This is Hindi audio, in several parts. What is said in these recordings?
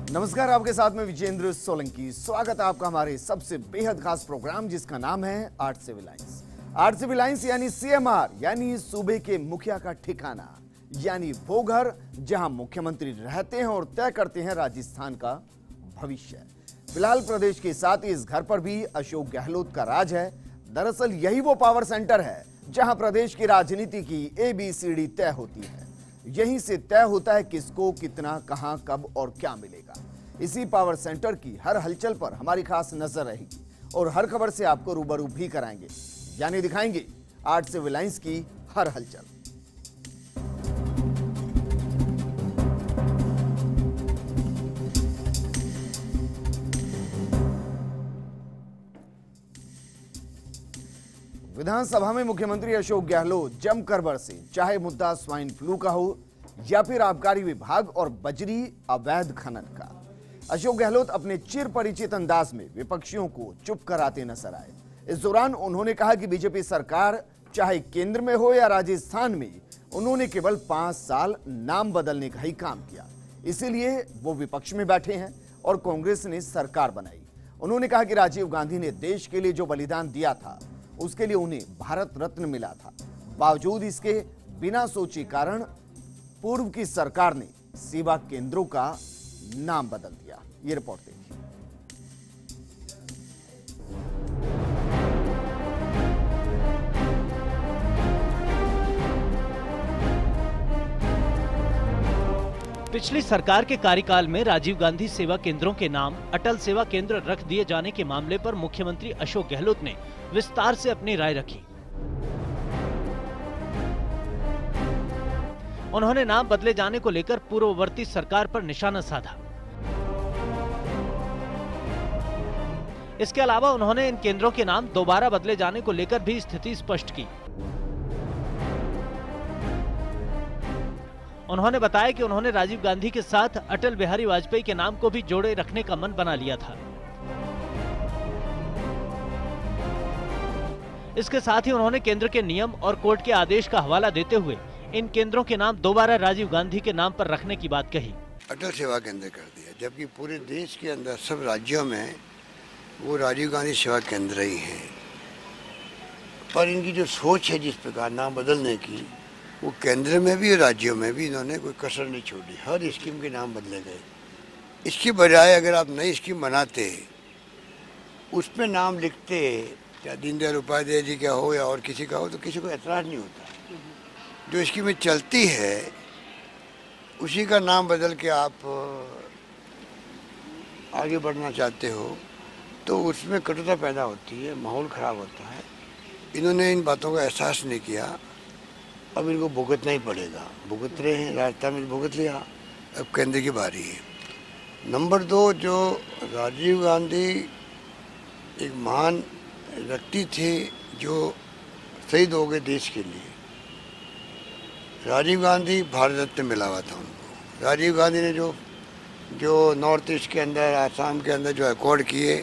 नमस्कार, आपके साथ में विजेंद्र सोलंकी। स्वागत है आपका हमारे सबसे बेहद खास प्रोग्राम जिसका नाम है art Civil Lines. Art Civil Lines यानी सीएमआर, यानी सूबे के मुखिया का ठिकाना, यानी वो घर जहां मुख्यमंत्री रहते हैं और तय करते हैं राजस्थान का भविष्य। फिलहाल प्रदेश के साथ ही इस घर पर भी अशोक गहलोत का राज है। दरअसल यही वो पावर सेंटर है जहां प्रदेश की राजनीति की ABCD तय होती है। यहीं से तय होता है किसको कितना, कहां, कब और क्या मिलेगा। इसी पावर सेंटर की हर हलचल पर हमारी खास नजर रहेगी और हर खबर से आपको रूबरू भी कराएंगे, यानी दिखाएंगे आर्ट सिविल लाइंस की हर हलचल। विधानसभा में मुख्यमंत्री अशोक गहलोत जमकर बरसे, चाहे मुद्दा स्वाइन फ्लू का हो या फिर आबकारी विभाग और बजरी अवैध खनन का। अशोक गहलोत अपने चिर परिचित अंदाज में विपक्षियों को चुप कराते नजर आए। इस दौरान उन्होंने कहा कि बीजेपी सरकार चाहे केंद्र में हो या राजस्थान में, उन्होंने केवल 5 साल नाम बदलने का ही काम किया, इसीलिए वो विपक्ष में बैठे हैं और कांग्रेस ने सरकार बनाई। उन्होंने कहा कि राजीव गांधी ने देश के लिए जो बलिदान दिया था उसके लिए उन्हें भारत रत्न मिला था। बावजूद इसके बिना सोचे कारण पूर्व की सरकार ने सेवा केंद्रों का नाम बदल दिया। ये रिपोर्ट देखिए। पिछली सरकार के कार्यकाल में राजीव गांधी सेवा केंद्रों के नाम अटल सेवा केंद्र रख दिए जाने के मामले पर मुख्यमंत्री अशोक गहलोत ने विस्तार से अपनी राय रखी। उन्होंने नाम बदले जाने को लेकर पूर्ववर्ती सरकार पर निशाना साधा। इसके अलावा उन्होंने इन केंद्रों के नाम दोबारा बदले जाने को लेकर भी स्थिति स्पष्ट की। उन्होंने बताया कि उन्होंने राजीव गांधी के साथ अटल बिहारी वाजपेयी के नाम को भी जोड़े रखने का मन बना लिया था। इसके साथ ही उन्होंने केंद्र के नियम और कोर्ट के आदेश का हवाला देते हुए इन केंद्रों के नाम दोबारा राजीव गांधी के नाम पर रखने की बात कही। अटल सेवा केंद्र कर दिया, जबकि पूरे देश के अंदर सब राज्यों में वो राजीव गांधी सेवा केंद्र ही है। पर इनकी जो सोच है जिस प्रकार नाम बदलने की, वो केंद्र में भी और राज्यों में भी इन्होंने कोई कसर नहीं छोड़ी। हर स्कीम के नाम बदले गए। इसकी बजाय अगर आप नई स्कीम बनाते, उस पर नाम लिखते, चाहे दीनदयाल उपाध्याय जी का हो या और किसी का हो, तो किसी को एतराज नहीं होता। जो स्कीमें चलती है उसी का नाम बदल के आप आगे बढ़ना चाहते हो तो उसमें कटुता पैदा होती है, माहौल खराब होता है। इन्होंने इन बातों का एहसास नहीं किया। अब इनको भुगतना ही पड़ेगा। भुगत रहे हैं, राजस्थान में भुगत लिया, अब केंद्र की बारी है। नंबर 2, जो राजीव गांधी एक महान व्यक्ति थे जो शहीद हो गए देश के लिए। राजीव गांधी भारत रत्न मिला हुआ था उनको। राजीव गांधी ने जो नॉर्थ ईस्ट के अंदर, आसाम के अंदर जो अकॉर्ड किए,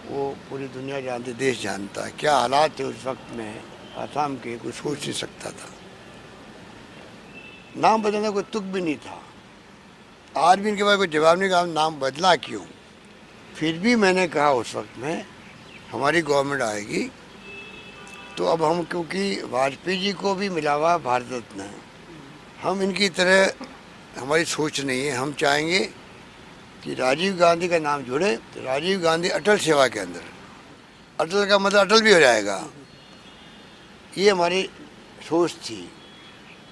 वो पूरी दुनिया जानती, देश जानता है। क्या हालात थे उस वक्त में आसाम के, कोई सोच नहीं सकता था। नाम बदलने कोई तुक भी नहीं था। आज भी इनके पास कोई जवाब नहीं, कहा नाम बदला क्यों। फिर भी मैंने कहा उस वक्त में हमारी गवर्नमेंट आएगी तो अब हम, क्योंकि वाजपेयी जी को भी मिला हुआ भारत रत्न है, हम इनकी तरह हमारी सोच नहीं है। हम चाहेंगे कि राजीव गांधी का नाम जुड़े तो राजीव गांधी अटल सेवा के अंदर, अटल का मतलब अटल भी हो जाएगा। ये हमारी सोच थी।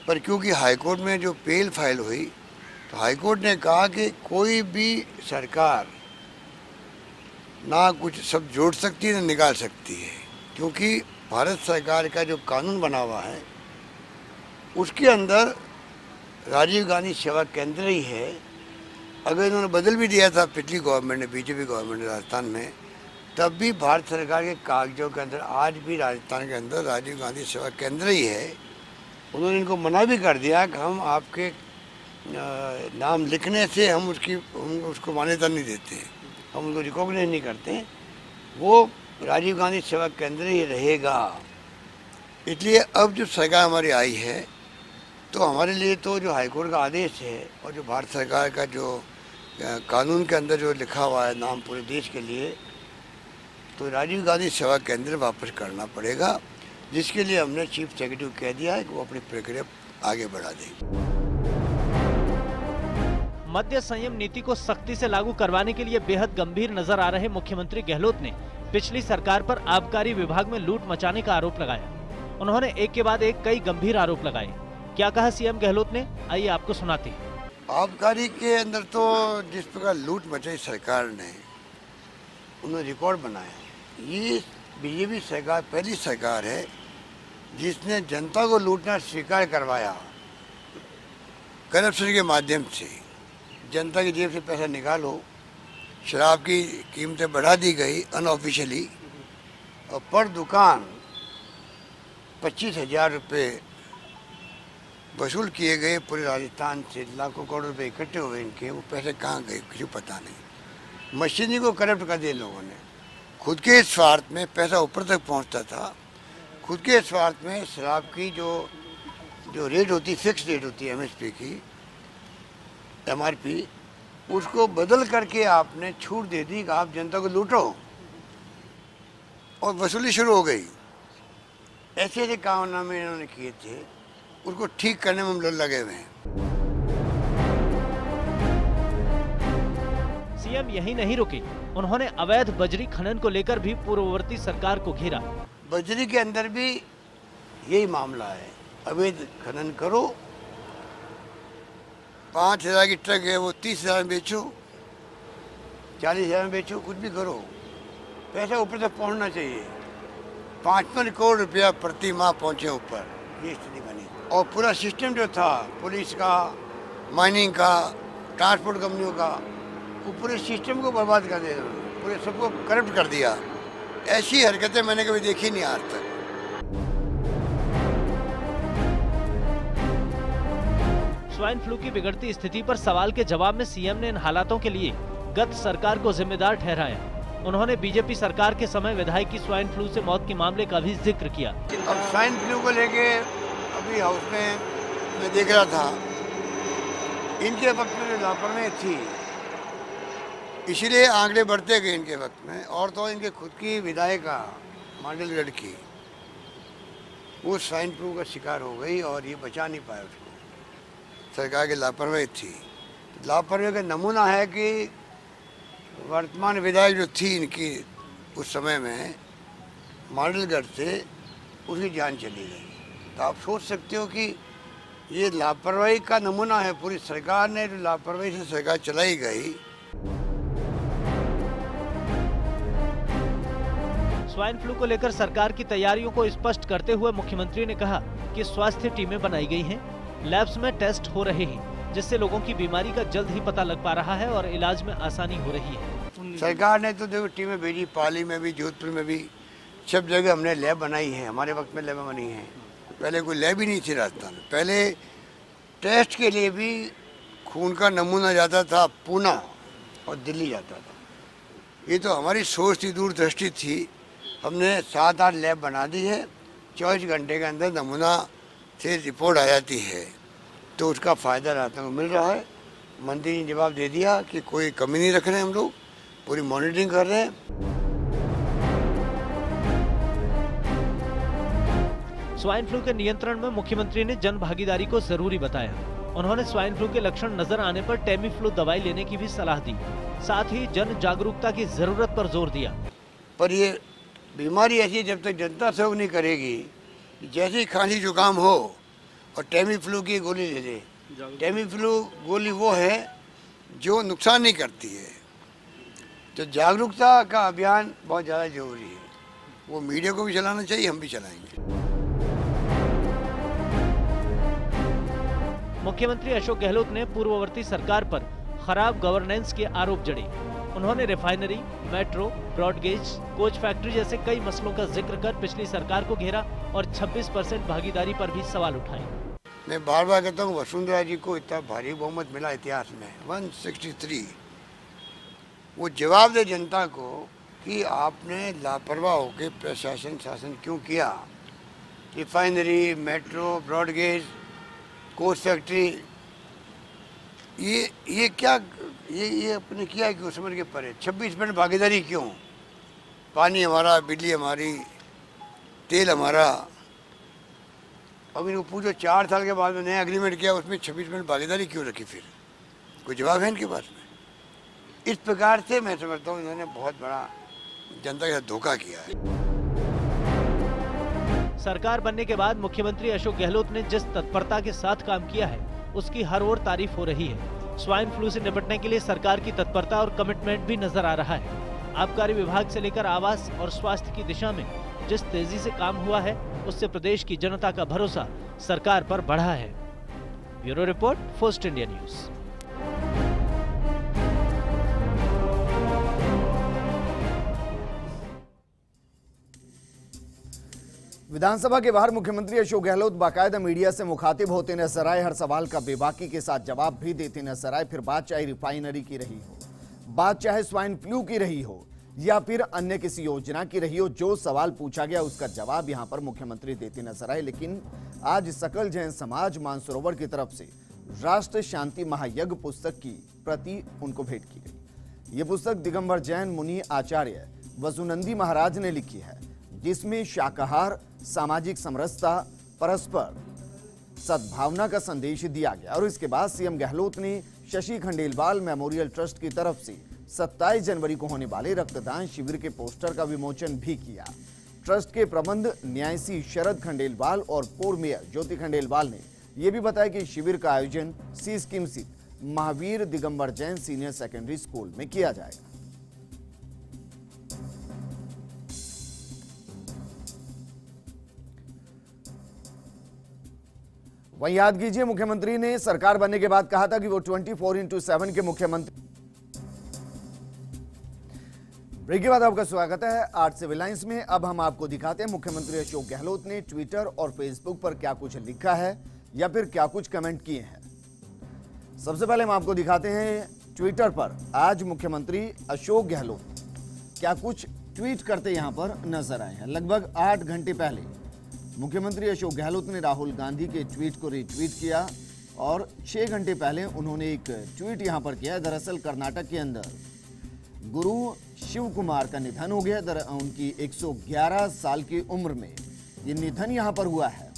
पर क्योंकि हाईकोर्ट में जो पेल फाइल हुई, तो हाईकोर्ट ने कहा कि कोई भी सरकार ना कुछ सब जोड़ सकती है ना निकाल सकती है, क्योंकि भारत सरकार का जो कानून बना हुआ है उसके अंदर राजीव गांधी सेवा केंद्र ही है। अगर इन्होंने बदल भी दिया था पिछली गवर्नमेंट ने, बीजेपी गवर्नमेंट ने राजस्थान में, तब भी भारत सरकार के कागजों के अंदर आज भी राजस्थान के अंदर राजीव गांधी सेवा केंद्र ही है। उन्होंने इनको मना भी कर दिया कि हम आपके नाम लिखने से हम उसको मान्यता नहीं देते, हम उनको रिकॉग्नाइज नहीं करते। वो राजीव गांधी सेवा केंद्र ही रहेगा। इसलिए अब जो सरकार हमारी आई है तो हमारे लिए तो जो हाईकोर्ट का आदेश है और जो भारत सरकार का जो कानून के अंदर जो लिखा हुआ है नाम पूरे देश के लिए, तो राजीव गांधी सेवा केंद्र वापस करना पड़ेगा, जिसके लिए हमने चीफ सेक्रेटरी को कह दिया है कि वो अपनी प्रक्रिया आगे बढ़ा दें। मद्य संयम नीति को सख्ती से लागू करवाने के लिए बेहद गंभीर नजर आ रहे मुख्यमंत्री गहलोत ने पिछली सरकार पर आबकारी विभाग में लूट मचाने का आरोप लगाया। उन्होंने एक के बाद एक कई गंभीर आरोप लगाए। क्या कहा सीएम गहलोत ने, आइए आपको सुनाते हैं। आबकारी के अंदर तो जिस प्रकार लूट मचाई सरकार ने, उन्होंने रिकॉर्ड बनाया। ये बीजेपी सरकार पहली सरकार है जिसने जनता को लूटना स्वीकार करवाया। करप्शन के माध्यम से जनता की जेब से पैसा निकालो, शराब की कीमतें बढ़ा दी गई अनऑफिशियली, और पर दुकान 25,000 रुपये वसूल किए गए। पूरे राजस्थान से लाखों करोड़ रुपए इकट्ठे हुए इनके, वो पैसे कहाँ गए किसी को पता नहीं। मशीनरी को करप्ट कर दिया लोगों ने। खुद के स्वार्थ में पैसा ऊपर तक पहुंचता था। खुद के स्वार्थ में शराब की जो रेट होती, फिक्स रेट होती है एमएसपी की, एमआरपी, उसको बदल करके आपने छूट दे दी कि आप जनता को लूटो, और वसूली शुरू हो गई। ऐसे ऐसे कामनामे इन्होंने किए थे, उसको ठीक करने में हम लोग लगे हुए हैं। सीएम यही नहीं रुके, उन्होंने अवैध बजरी खनन को लेकर भी पूर्ववर्ती सरकार को घेरा। बजरी के अंदर भी यही मामला है, अवैध खनन करो, 5,000 की ट्रक है वो 30,000 में बेचो, 40,000 में बेचो, कुछ भी करो, पैसा ऊपर तक पहुंचना चाहिए। 5-5 करोड़ रुपया प्रति माह पहुंचे ऊपर, ये स्थिति बनी। और पूरा सिस्टम जो था, पुलिस का, माइनिंग का, ट्रांसपोर्ट कंपनियों का, वो पूरे सिस्टम को बर्बाद कर दिया, पूरे सबको करप्ट कर दिया। ऐसी हरकतें मैंने कभी देखी नहीं आज तक। स्वाइन फ्लू की बिगड़ती स्थिति पर सवाल के जवाब में सीएम ने इन हालातों के लिए गत सरकार को जिम्मेदार ठहराया। उन्होंने बीजेपी सरकार के समय विधायक की स्वाइन फ्लू से मौत के मामले का भी जिक्र किया। अब स्वाइन फ्लू को लेके अभी हाउस में मैं देख रहा था, इनके वक्त में जो लापरवाही थी, इसीलिए आंकड़े बढ़ते गए इनके वक्त में। और तो इनके खुद की विधायिका मांडलगढ़ की, वो स्वाइन फ्लू का शिकार हो गई और ये बचा नहीं पाया उसको। सरकार की लापरवाही थी। लापरवाही का नमूना है कि वर्तमान विधायक जो थी इनकी उस समय में मांडलगढ़ से, उसकी जान चली गई। तो आप सोच सकते हो कि ये लापरवाही का नमूना है। पूरी सरकार ने जो लापरवाही से सरकार चलाई गई। स्वाइन फ्लू को लेकर सरकार की तैयारियों को स्पष्ट करते हुए मुख्यमंत्री ने कहा कि स्वास्थ्य टीमें बनाई गई हैं, लैब्स में टेस्ट हो रहे हैं, जिससे लोगों की बीमारी का जल्द ही पता लग पा रहा है और इलाज में आसानी हो रही है। सरकार ने तो देखो टीमें भेजी, पाली में भी, जोधपुर में भी, सब जगह हमने लैब बनाई है। हमारे वक्त में लैब बनी है, पहले कोई लैब ही नहीं थी राजस्थान में। पहले टेस्ट के लिए भी खून का नमूना जाता था पूना और दिल्ली जाता था। ये तो हमारी सोच थी, दूरदृष्टि थी। हमने 7-8 लैब बना दी है, 24 घंटे के अंदर नमूना से रिपोर्ट आ जाती है, तो उसका फ़ायदा रास्तों को मिल रहा है। मंत्री ने जवाब दे दिया कि कोई कमी नहीं रख रहे हैं, हम लोग पूरी मॉनिटरिंग कर रहे हैं। स्वाइन फ्लू के नियंत्रण में मुख्यमंत्री ने जन भागीदारी को जरूरी बताया। उन्होंने स्वाइन फ्लू के लक्षण नजर आने पर टेमी फ्लू दवाई लेने की भी सलाह दी। साथ ही जन जागरूकता की जरूरत पर जोर दिया। पर ये बीमारी ऐसी, जब तक जनता सहयोग नहीं करेगी, जैसे ही खांसी जुकाम हो और टेमी फ्लू की गोली ले ले। टेमी फ्लू गोली वो है जो नुकसान नहीं करती है। तो जागरूकता का अभियान बहुत ज़्यादा जरूरी है। वो मीडिया को भी चलाना चाहिए, हम भी चलाएंगे। मुख्यमंत्री अशोक गहलोत ने पूर्ववर्ती सरकार पर खराब गवर्नेंस के आरोप जड़े। उन्होंने refinery, metro, broad gauge, coach factory जैसे कई मसलों का जिक्र कर पिछली सरकार को घेरा और 26% भागीदारी पर भी सवाल उठाए। मैं बार बार कहता हूँ, वसुंधरा जी को इतना भारी बहुमत मिला इतिहास में, 163। वो जवाब दे जनता को कि आपने लापरवाह होकर प्रशासन शासन क्यों किया। Refinery, metro, broad gauge, coach factory, ये क्या ये अपने किया कि उस समझ के परे 26% भागीदारी क्यों? पानी हमारा, बिजली हमारी, तेल हमारा। अब इनको पूछो 4 साल के बाद में नया एग्रीमेंट किया, उसमें 26% भागीदारी क्यों रखी? फिर कोई जवाब है इनके पास में? इस प्रकार से मैं समझता हूँ इन्होंने बहुत बड़ा जनता के साथ धोखा किया है। सरकार बनने के बाद मुख्यमंत्री अशोक गहलोत ने जिस तत्परता के साथ काम किया है उसकी हर ओर तारीफ हो रही है। स्वाइन फ्लू से निपटने के लिए सरकार की तत्परता और कमिटमेंट भी नजर आ रहा है। आबकारी विभाग से लेकर आवास और स्वास्थ्य की दिशा में जिस तेजी से काम हुआ है उससे प्रदेश की जनता का भरोसा सरकार पर बढ़ा है। Bureau report, first India news. विधानसभा के बाहर मुख्यमंत्री अशोक गहलोत बाकायदा मीडिया से मुखातिब होते नजर आए। हर सवाल का बेबाकी के साथ जवाब भी देते नजर आए। फिर बात चाहे रिफाइनरी की रही हो, बात चाहे स्वाइन फ्लू की रही हो या फिर अन्य किसी योजना की रही हो, जो सवाल पूछा गया उसका जवाब यहां पर मुख्यमंत्री देते नजर आए। लेकिन आज सकल जैन समाज मानसरोवर की तरफ से राष्ट्र शांति महायज्ञ पुस्तक की प्रति उनको भेंट की गई। ये पुस्तक दिगंबर जैन मुनि आचार्य वसुनंदी महाराज ने लिखी है, जिसमें शाकाहार, सामाजिक समरसता, परस्पर सद्भावना का संदेश दिया गया। और इसके बाद सीएम गहलोत ने शशि खंडेलवाल मेमोरियल ट्रस्ट की तरफ से 27 जनवरी को होने वाले रक्तदान शिविर के पोस्टर का विमोचन भी किया। ट्रस्ट के प्रबंध न्यासी शरद खंडेलवाल और पूर्व मेयर ज्योति खंडेलवाल ने यह भी बताया कि शिविर का आयोजन सी स्कीम स्थित Mahavir Digambar Jain senior secondary school में किया जाएगा। वहीं याद कीजिए, मुख्यमंत्री ने सरकार बनने के बाद कहा था कि वो 24/7 के मुख्यमंत्री। ब्रेक के बाद आपका स्वागत है आर्ट सिविल लाइंस में। अब हम आपको दिखाते हैं मुख्यमंत्री अशोक गहलोत ने ट्विटर और फेसबुक पर क्या कुछ लिखा है या फिर क्या कुछ कमेंट किए हैं। सबसे पहले हम आपको दिखाते हैं ट्विटर पर आज मुख्यमंत्री अशोक गहलोत क्या कुछ ट्वीट करते यहां पर नजर आए हैं। लगभग 8 घंटे पहले मुख्यमंत्री अशोक गहलोत ने राहुल गांधी के ट्वीट को रिट्वीट किया और 6 घंटे पहले उन्होंने एक ट्वीट यहां पर किया। दरअसल कर्नाटक के अंदर गुरु शिव कुमार का निधन हो गया। उनकी 111 साल की उम्र में ये निधन यहां पर हुआ है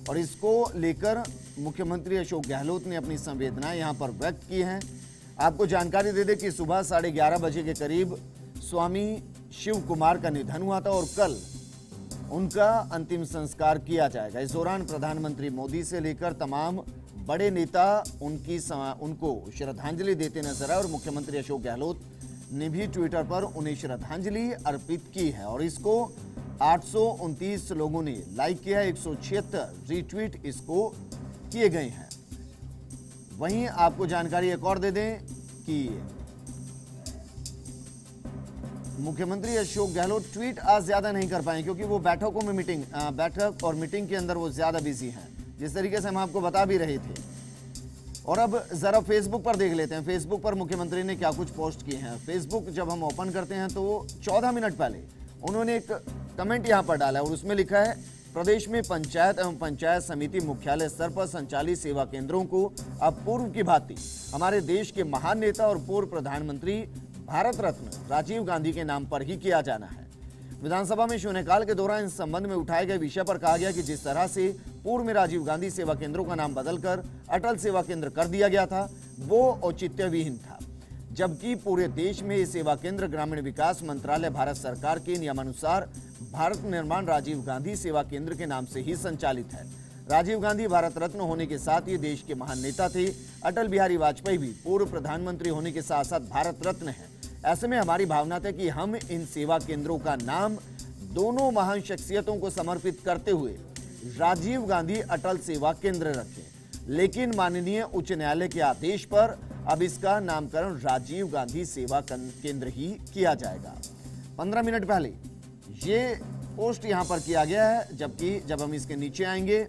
और इसको लेकर मुख्यमंत्री अशोक गहलोत ने अपनी संवेदनाएं यहां पर व्यक्त की हैं। आपको जानकारी दे दें कि सुबह 11:30 बजे के करीब स्वामी शिव कुमार का निधन हुआ था और कल उनका अंतिम संस्कार किया जाएगा। इस दौरान प्रधानमंत्री मोदी से लेकर तमाम बड़े नेता उनको श्रद्धांजलि देते नजर आए और मुख्यमंत्री अशोक गहलोत ने भी ट्विटर पर उन्हें श्रद्धांजलि अर्पित की है और इसको 829 लोगों ने लाइक किया है, 176 रीट्वीट इसको किए गए हैं। वहीं आपको जानकारी एक और दे दें कि मुख्यमंत्री अशोक गहलोत ट्वीट आज ज्यादा नहीं कर पाए क्योंकि वो बैठक और मीटिंग के अंदर वो ज्यादा बिजी हैं, जिस तरीके से हम आपको बता भी रहे थे। और अब जरा फेसबुक पर देख लेते हैं फेसबुक पर मुख्यमंत्री ने क्या कुछ पोस्ट किए हैं। फेसबुक जब हम ओपन करते हैं तो 14 मिनट पहले उन्होंने एक कमेंट यहां पर डाला है और उसमें लिखा है, प्रदेश में पंचायत एवं पंचायत समिति मुख्यालय स्तर पर संचालित सेवा केंद्रों को अब पूर्व की भांति हमारे देश के महान नेता और पूर्व प्रधानमंत्री भारत रत्न राजीव गांधी के नाम पर ही किया जाना है। विधानसभा में शून्यकाल के दौरान इस संबंध में उठाए गए विषय पर कहा गया कि जिस तरह से पूर्व में राजीव गांधी सेवा केंद्रों का नाम बदलकर अटल सेवा केंद्र कर दिया गया था वो औचित्यविहीन था, जबकि पूरे देश में ये सेवा केंद्र ग्रामीण विकास मंत्रालय भारत सरकार के नियमानुसार भारत निर्माण राजीव गांधी सेवा केंद्र के नाम से ही संचालित है। राजीव गांधी भारत रत्न होने के साथ ही देश के महान नेता थे। अटल बिहारी वाजपेयी भी पूर्व प्रधानमंत्री होने के साथ साथ भारत रत्न है। ऐसे में हमारी भावना थी कि हम इन सेवा केंद्रों का नाम दोनों महान शख्सियतों को समर्पित करते हुए राजीव गांधी अटल सेवा केंद्र रखें, लेकिन माननीय उच्च न्यायालय के आदेश पर अब इसका नामकरण राजीव गांधी सेवा केंद्र ही किया जाएगा। 15 मिनट पहले ये पोस्ट यहां पर किया गया है, जबकि जब हम इसके नीचे आएंगे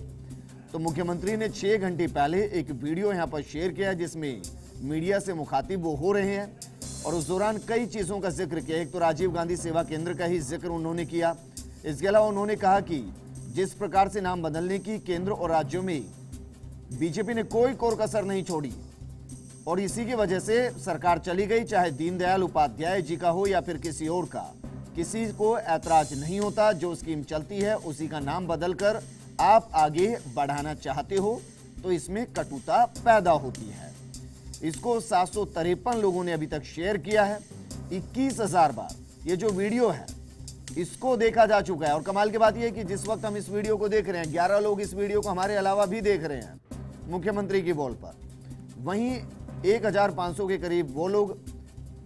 तो मुख्यमंत्री ने 6 घंटे पहले एक वीडियो यहां पर शेयर किया है जिसमें मीडिया से मुखातिब वो हो रहे हैं और उस दौरान कई चीजों का जिक्र किया। एक तो राजीव गांधी सेवा केंद्र का ही जिक्र उन्होंने किया। इसके अलावा उन्होंने कहा कि जिस प्रकार से नाम बदलने की केंद्र और राज्यों में बीजेपी ने कोई कोर कसर नहीं छोड़ी, और इसी की वजह से सरकार चली गई, चाहे दीनदयाल उपाध्याय जी का हो या फिर किसी और का, किसी को ऐतराज नहीं होता। जो स्कीम चलती है उसी का नाम बदलकर आप आगे बढ़ाना चाहते हो तो इसमें कटुता पैदा होती है। इसको 753 लोगों ने अभी तक शेयर किया है, 21,000 बार ये जो वीडियो है इसको देखा जा चुका है। और कमाल की बात यह है कि जिस वक्त हम इस वीडियो को देख रहे हैं 11 लोग इस वीडियो को हमारे अलावा भी देख रहे हैं मुख्यमंत्री की बोल पर। वहीं 1,500 के करीब वो लोग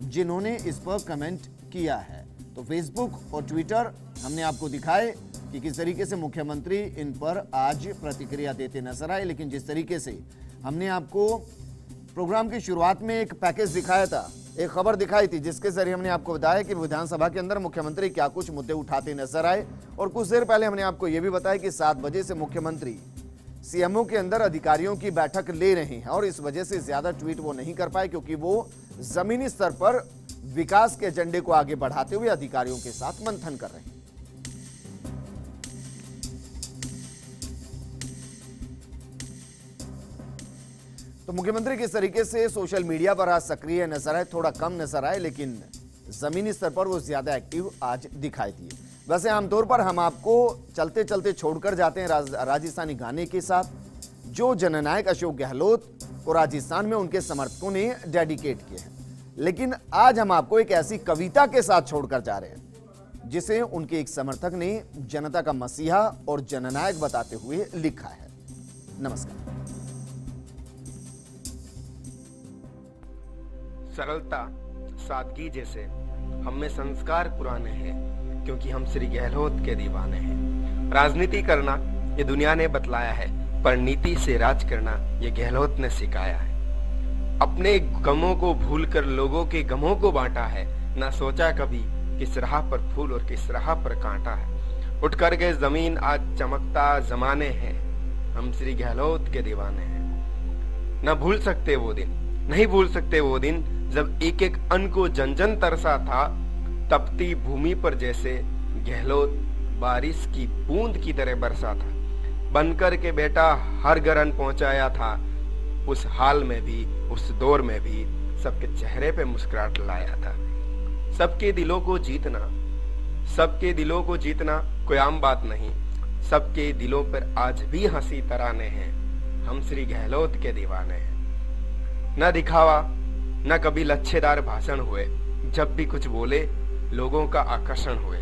जिन्होंने इस पर कमेंट किया है। तो फेसबुक और ट्विटर हमने आपको दिखाए कि किस तरीके से मुख्यमंत्री इन पर आज प्रतिक्रिया देते नजर आए। लेकिन जिस तरीके से हमने आपको प्रोग्राम की शुरुआत में एक पैकेज दिखाया था, एक खबर दिखाई थी जिसके जरिए हमने आपको बताया कि विधानसभा के अंदर मुख्यमंत्री क्या कुछ मुद्दे उठाते नजर आए। और कुछ देर पहले हमने आपको यह भी बताया कि 7 बजे से मुख्यमंत्री सीएमओ के अंदर अधिकारियों की बैठक ले रहे हैं और इस वजह से ज्यादा ट्वीट वो नहीं कर पाए क्योंकि वो जमीनी स्तर पर विकास के एजेंडे को आगे बढ़ाते हुए अधिकारियों के साथ मंथन कर रहे हैं। तो मुख्यमंत्री किस तरीके से सोशल मीडिया पर आज सक्रिय नजर आए, थोड़ा कम नजर आए, लेकिन जमीनी स्तर पर वो ज्यादा एक्टिव आज दिखाई दिए। वैसे आमतौर पर हम आपको चलते चलते छोड़कर जाते हैं राजस्थानी गाने के साथ, जो जननायक अशोक गहलोत को राजस्थान में उनके समर्थकों ने डेडिकेट किए हैं। लेकिन आज हम आपको एक ऐसी कविता के साथ छोड़कर जा रहे हैं जिसे उनके एक समर्थक ने जनता का मसीहा और जननायक बताते हुए लिखा है। नमस्कार। सरलता, सादगी जैसे हम में संस्कार पुराने हैं क्योंकि हम श्री गहलोत के दीवाने हैं। राजनीति करना ये दुनिया ने बतलाया है, पर नीति से राज करना ये गहलोत ने सिखाया है। अपने गमों को भूलकर लोगों के गमों को बांटा है, ना सोचा कभी किस राह पर फूल और किस राह पर कांटा है। उठ कर गए जमीन आज चमकता जमाने हैं, हम श्री गहलोत के दीवाने हैं। न भूल सकते वो दिन, नहीं भूल सकते वो दिन जब एक एक अन्न को जन जन तरसा था। तपती भूमि पर जैसे गहलोत बारिश की बूंद की तरह बरसा था। बनकर के बेटा हर घर अन्न पहुंचाया था। उस हाल में भी, उस दौर में भी सबके चेहरे पे मुस्कुराहट लाया था। सबके दिलों को जीतना, सबके दिलों को जीतना कोई आम बात नहीं। सबके दिलों पर आज भी हंसी तराने हैं, हम श्री गहलोत के दीवाने हैं। न दिखावा न कभी लच्छेदार भाषण हुए, जब भी कुछ बोले लोगों का आकर्षण हुए।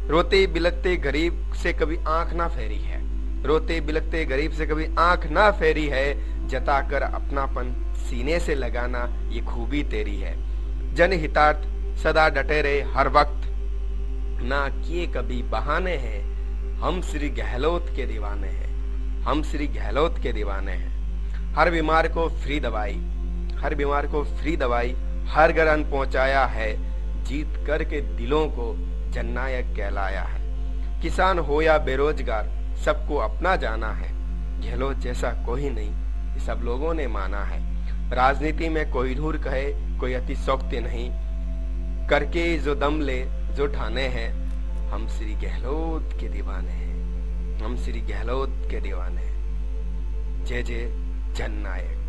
रोते बिलखते गरीब से कभी आंख ना फेरी है, रोते बिलखते गरीब से कभी आंख ना फेरी है। जताकर अपनापन सीने से लगाना ये खूबी तेरी है। जनहितार्थ सदा डटे रहे हर वक्त, ना किए कभी बहाने हैं, हम श्री गहलोत के दीवाने हैं, हम श्री गहलोत के दीवाने हैं। हर बीमार को फ्री दवाई, हर बीमार को फ्री दवाई, हर घर अन्न पहुंचाया है। जीत करके दिलों को जननायक कहलाया है। किसान हो या बेरोजगार सबको अपना जाना है। गहलोत जैसा कोई नहीं, ये सब लोगों ने माना है। राजनीति में कोई दूर कहे, कोई अतिशोक्ति नहीं, करके जो दम ले जो ठाने हैं, हम श्री गहलोत के दीवाने हैं, हम श्री गहलोत के दीवाने हैं। जय जय जननायक।